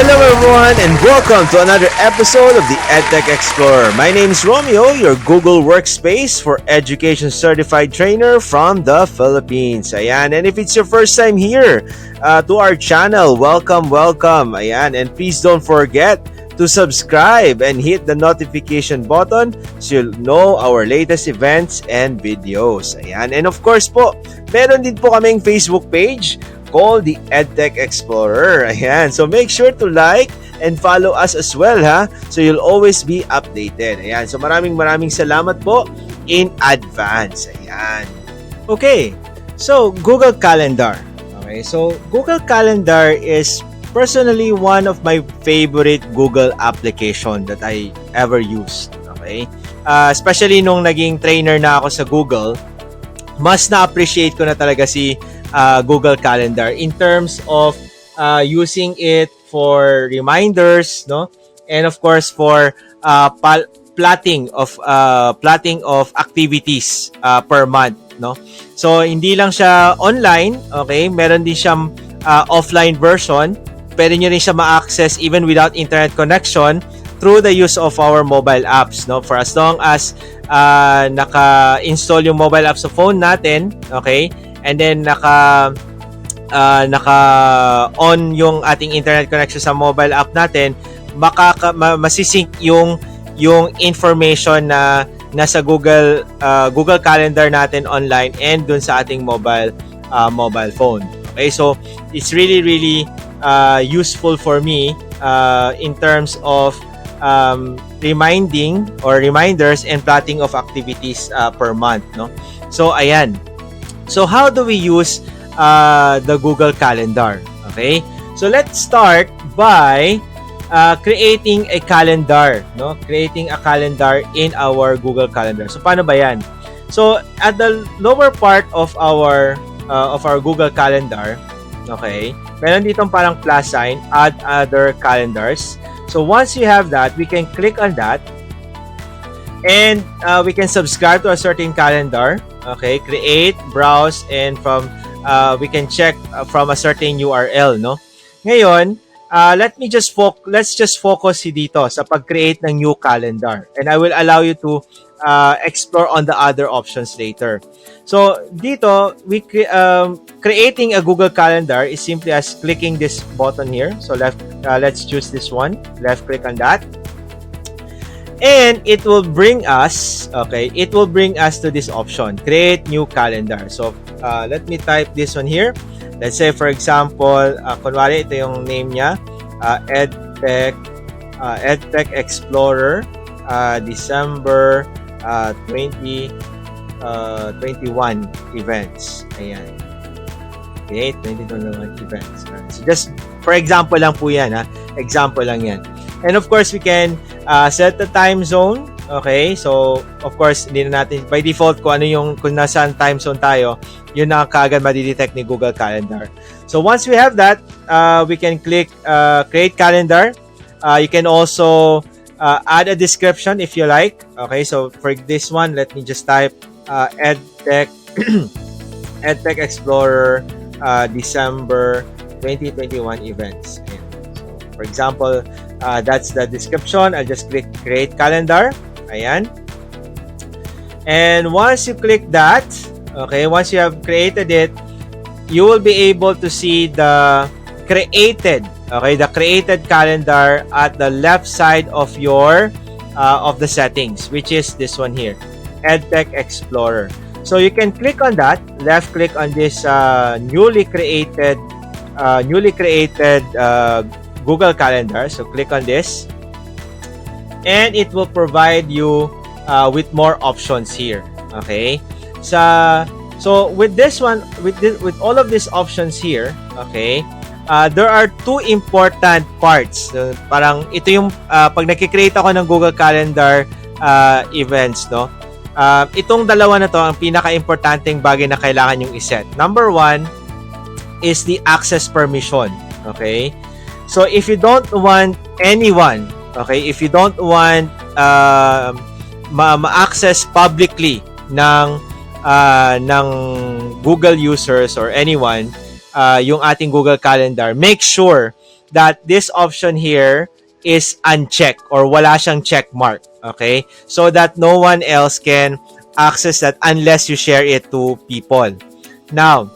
Hello everyone and welcome to another episode of the EdTech Explorer. My name is Romeo, your Google Workspace for Education Certified Trainer from the Philippines. Ayan, and if it's your first time here to our channel, welcome. Ayan, and please don't forget to subscribe and hit the notification button so you'll know our latest events and videos. Ayan, and of course po, meron din po kaming Facebook page called the EdTech Explorer. Ayan. So make sure to like and follow us as well, ha? So you'll always be updated. Ayan. So maraming salamat po in advance. Ayan. Okay. So Google Calendar. Okay. So Google Calendar is personally one of my favorite Google application that I ever used. Okay. Especially nung naging trainer na ako sa Google, mas na-appreciate ko na talaga si Google Calendar in terms of using it for reminders, no, and of course for plotting of activities per month, no. So hindi lang siya online, okay, meron din siyang offline version. Pwede nyo rin siya ma-access even without internet connection through the use of our mobile apps, no, for as long as naka-install yung mobile app sa phone natin, okay, and then naka-on yung ating internet connection sa mobile app natin, masisync yung information na nasa Google Calendar natin online and dun sa ating mobile phone. Okay, so it's really useful for me in terms of reminders and plotting of activities per month, no. So ayan. So how do we use the Google Calendar? Okay? So let's start by creating a calendar, no? Creating a calendar in our Google Calendar. So paano ba 'yan? So at the lower part of our Google Calendar, okay? Meron ditong parang plus sign, add other calendars. So once you have that, we can click on that and we can subscribe to a certain calendar. Okay, create, browse, and from we can check from a certain URL, no. Ngayon, let's just focus dito sa pag-create ng new calendar, and I will allow you to explore on the other options later. So dito, creating a Google Calendar is simply as clicking this button here. So let's choose this one. Left click on that. And it will bring us, to this option, create new calendar. So, let me type this one here. Let's say, for example, kunwari, ito yung name niya, EdTech Explorer, December 2021 events. Ayan. Okay, 2021 events. So, just, for example lang po yan, ha? Example lang yan. And of course, we can set the time zone. Okay, so of course, hindi na natin by default kung nasaan time zone tayo, yun na kaagad madidetect ni Google Calendar. So once we have that, we can click create calendar. You can also add a description if you like. Okay, so for this one, let me just type EdTech EdTech Explorer December 2021 events. Ayan. So for example, that's the description. I'll just click create calendar. Ayan. And once you click that, okay, once you have created it, you will be able to see the created calendar at the left side of your of the settings, which is this one here, EdTech Explorer. So you can click on that, left click on this newly created Google Calendar. So click on this, and it will provide you with more options here. Okay, so with this one, with all of these options here, okay, there are two important parts. Parang ito yung pag nagki-create ako ng Google Calendar events, no. Itong dalawa na to ang pinaka-importanteng bagay na kailangan yung iset. Number one is the access permission. Okay. So if you don't want anyone, okay, if you don't want ma-access publicly ng Google users or anyone yung ating Google Calendar, make sure that this option here is unchecked or wala siyang check mark. Okay? So that no one else can access that unless you share it to people. Now,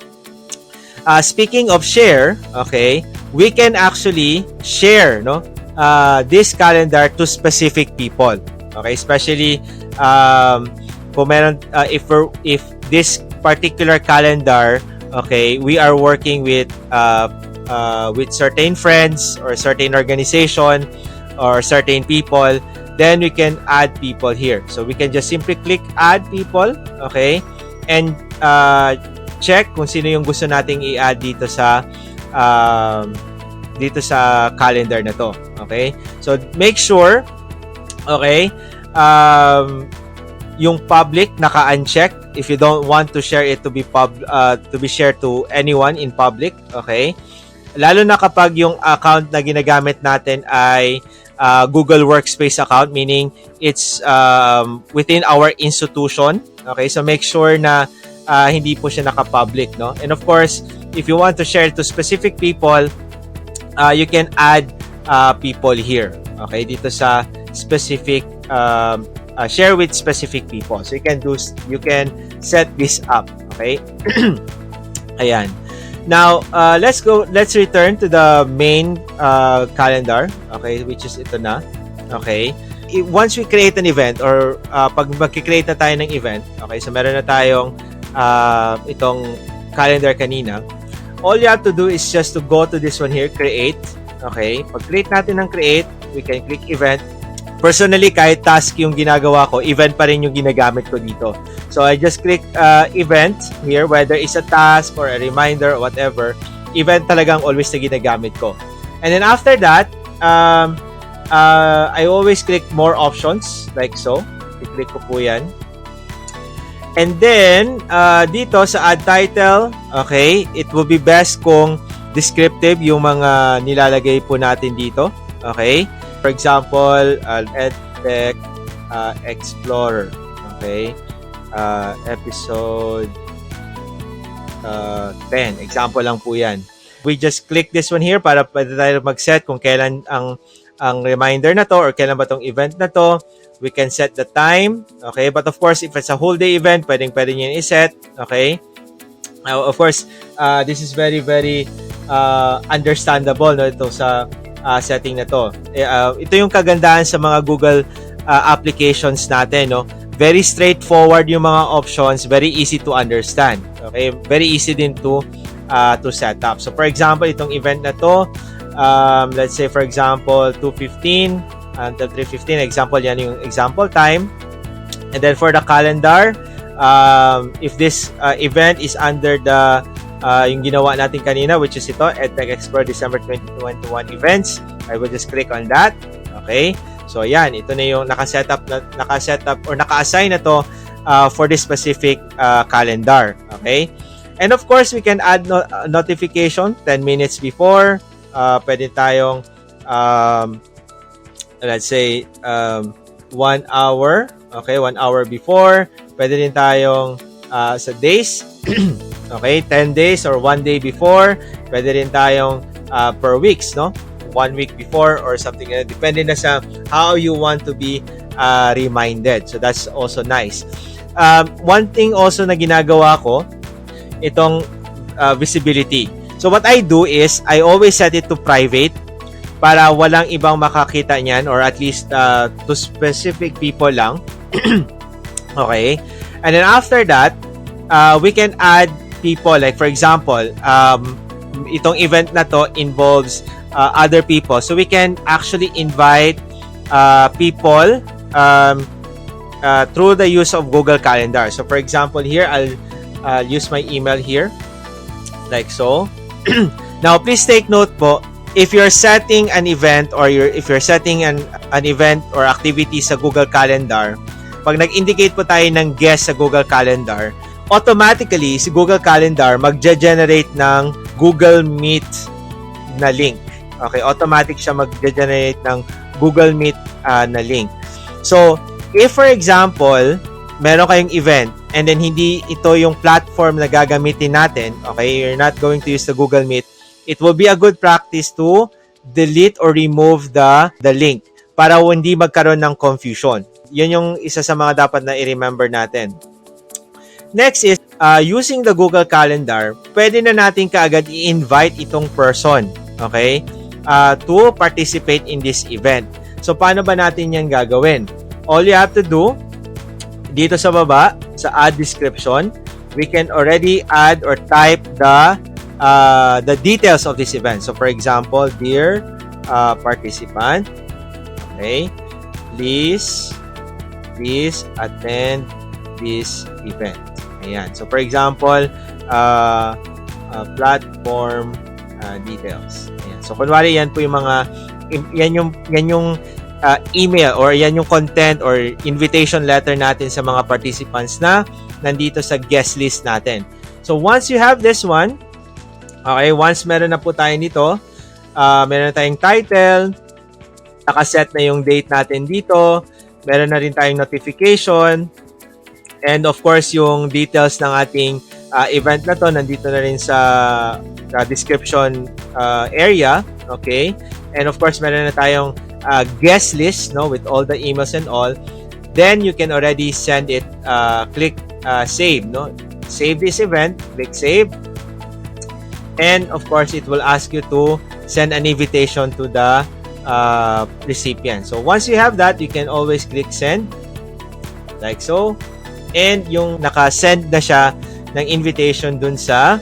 speaking of share, okay, we can actually share, no, this calendar to specific people. Okay, especially kung meron, if this particular calendar, okay, we are working with certain friends or certain organization or certain people, then we can add people here. So we can just simply click add people, okay, and check kung sino yung gusto nating i-add dito sa calendar na to. Okay? So make sure, okay, yung public naka-uncheck if you don't want to share it to be shared to anyone in public. Okay? Lalo na kapag yung account na ginagamit natin ay Google Workspace account, meaning it's within our institution. Okay? So make sure na hindi po siya naka-public, no? And of course, if you want to share to specific people, you can add people here. Okay? Dito sa specific share with specific people. So you can set this up. Okay? Ayan. Now, let's return to the main calendar, okay, which is ito na. Okay? Once we create an event or pag mag-create na tayo ng event, okay, so meron na tayong itong calendar kanina. All you have to do is just to go to this one here, create. Okay? Pag-create natin ng create, we can click event. Personally, kahit task yung ginagawa ko, event pa rin yung ginagamit ko dito. So, I just click event here, whether it's a task or a reminder or whatever. Event talagang always na ginagamit ko. And then after that, I always click more options, like so. I-click ko po yan. And then, dito sa add title, okay, it will be best kung descriptive yung mga nilalagay po natin dito. Okay? For example, EdTech Explorer. Okay? Episode 10. Example lang po yan. We just click this one here para pwede tayo mag-set kung kailan ang reminder na to or kailan ba tong event na to. We can set the time. Okay? But of course, if it's a whole day event, pwede nyo i-set. Okay? Of course, this is very, very understandable, no? Ito sa setting na to. Ito yung kagandahan sa mga Google applications natin, no? Very straightforward yung mga options, very easy to understand. Okay? Very easy din to set up. So for example, itong event na to, let's say for example 2:15 until 3:15, example yan yung example time. And then for the calendar, if this event is under the yung ginawa natin kanina, which is ito, EdTech Explorer December 2021 events, I will just click on that. Okay? So, yan. Ito na yung naka-set up or naka-assign na to for this specific calendar. Okay? And of course, we can add notification 10 minutes before. Pwede tayong, let's say, 1 hour. Okay? 1 hour before. Pwede din tayong sa days. Okay, 10 days or 1 day before. Pwede rin tayong per weeks, no? 1 week before or something. Depende na sa how you want to be reminded. So that's also nice. One thing also na ginagawa ko, itong visibility. So what I do is, I always set it to private para walang ibang makakita niyan or at least to specific people lang. Okay? And then after that, we can add people, like for example, itong event na to involves other people, so we can actually invite people through the use of Google Calendar. So for example here, I'll use my email here like so. Now please take note po, if you're setting an event or if you're setting an event or activity sa Google Calendar, pag nag-indicate po tayo ng guest sa Google Calendar, automatically, si Google Calendar magge-generate ng Google Meet na link. Okay, automatic siya magge-generate ng Google Meet na link. So, if for example, meron kayong event and then hindi ito yung platform na gagamitin natin, okay, you're not going to use the Google Meet, it will be a good practice to delete or remove the link para hindi magkaroon ng confusion. Yun yung isa sa mga dapat na i-remember natin. Next is, using the Google Calendar, pwede na natin kaagad i-invite itong person, okay, to participate in this event. So, paano ba natin yan gagawin? All you have to do, dito sa baba, sa add description, we can already add or type the details of this event. So, for example, dear participant, okay, please attend this event. Ayan. So, for example, platform details. Ayan. So, kunwari, yan po yung mga, yan yung email or yan yung content or invitation letter natin sa mga participants na nandito sa guest list natin. So, once you have this one, okay, once meron na po tayo nito, meron na tayong title, nakaset na yung date natin dito, meron na rin tayong notification, and of course, yung details ng ating event na to, nandito na rin sa description area, okay? And of course, meron na tayong guest list, no, with all the emails and all. Then you can already send it, click save, no? Save this event, click save. And of course, it will ask you to send an invitation to the recipient. So once you have that, you can always click send, like so. And yung naka-send na siya ng invitation dun sa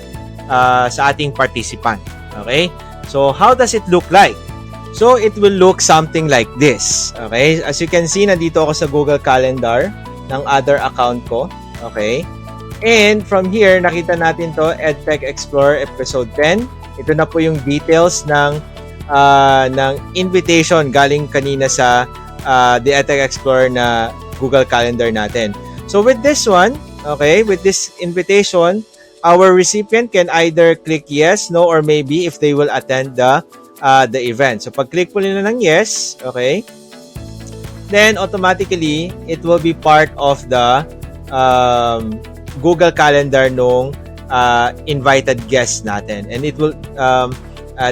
ating participant. Okay? So how does it look like? So it will look something like this. Okay? As you can see, nandito ako sa Google Calendar ng other account ko. Okay? And from here, nakita natin to, EdTech Explorer Episode 10. Ito na po yung details ng invitation galing kanina sa the EdTech Explorer na Google Calendar natin. So with this one, okay, with this invitation, our recipient can either click yes, no, or maybe if they will attend the event. So pag click po nila ng yes, okay, then automatically it will be part of the Google Calendar nung invited guests natin, and it will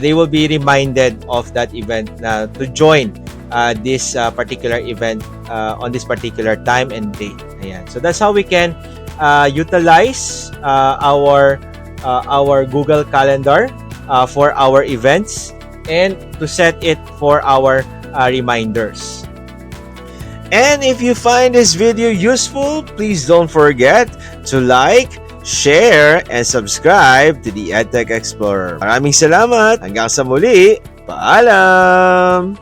they will be reminded of that event to join this particular event on this particular time and date. Ayan. So that's how we can utilize our Google Calendar for our events and to set it for our reminders. And if you find this video useful, please don't forget to like, share, and subscribe to the EdTech Explorer. Maraming salamat. Hanggang sa muli. Paalam!